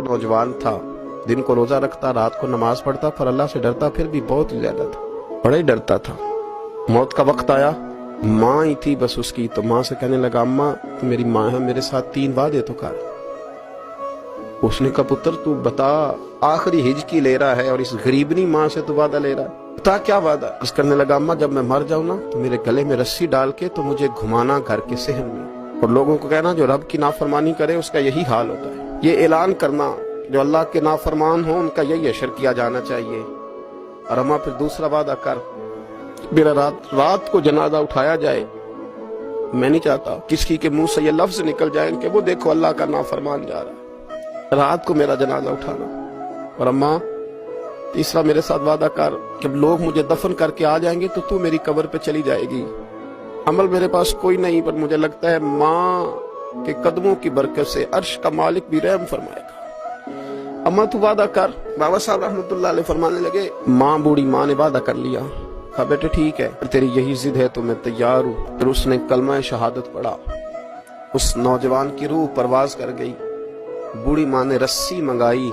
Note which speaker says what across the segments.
Speaker 1: नौजवान था, दिन को रोजा रखता, रात को नमाज पढ़ता, पर अल्लाह से डरता फिर भी बहुत ज्यादा था, बड़ा ही डरता था। मौत का वक्त आया, माँ ही थी बस उसकी, तो माँ से कहने लगा, अम्मा मेरी माँ है, मेरे साथ 3 वादे तो कर। उसने कहा, पुत्र तू बता, आखिरी हिज की ले रहा है और इस गरीबनी माँ से तू वादा ले रहा है, बता क्या वादा। उस करने लगा, अम्मा जब मैं मर जाऊं ना तो मेरे गले में रस्सी डाल के तो मुझे घुमाना घर के सहन में, और लोगों को कहना जो रब की नाफरमानी करे उसका यही हाल होता है। ये ऐलान करना जो अल्लाह के नाफरमान हो उनका यही अशर किया जाना चाहिए। और अम्मा फिर दूसरा वादा कर, मेरा रात को जनाजा उठाया जाए, मैं नहीं चाहता किसी के मुंह से ये लफ्ज निकल जाए कि वो देखो अल्लाह का नाफरमान जा रहा है, रात को मेरा जनाजा उठाना। और अम्मा तीसरा मेरे साथ वादा कर, जब लोग मुझे दफन करके आ जाएंगे तो तू मेरी कब्र पे चली जाएगी। अमल मेरे पास कोई नहीं, पर मुझे लगता है माँ के कदमों की बरकत से अर्श का मालिक भी रहम फरमाएगा। अम्मा तू वादा कर। बाबा साहब रहमतुल्लाह अलैह फरमाने लगे, माँ बूढ़ी माँ ने वादा कर लिया। कहा बेटे ठीक है, तेरी यही जिद है तो मैं तैयार हूँ। फिर उसने कलमा शहादत पढ़ा, उस नौजवान की रूह परवाज कर गई। बूढ़ी माँ ने रस्सी मंगाई,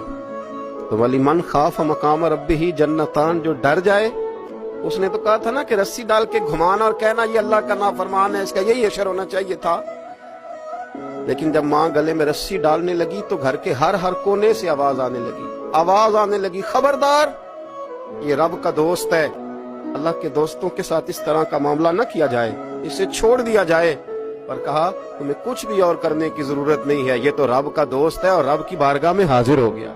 Speaker 1: तो वली मन खाफ मकाम रब्बिही जन्नतान, जो डर जाए, उसने तो कहा था ना कि रस्सी डाल के घुमाना और कहना ये अल्लाह का नाफरमान है, इसका यही अशर होना चाहिए था। लेकिन जब माँ गले में रस्सी डालने लगी तो घर के हर कोने से आवाज आने लगी, खबरदार ये रब का दोस्त है, अल्लाह के दोस्तों के साथ इस तरह का मामला न किया जाए, इसे छोड़ दिया जाए। पर कहा तुम्हें कुछ भी और करने की जरूरत नहीं है, ये तो रब का दोस्त है और रब की बारगाह में हाजिर हो गया।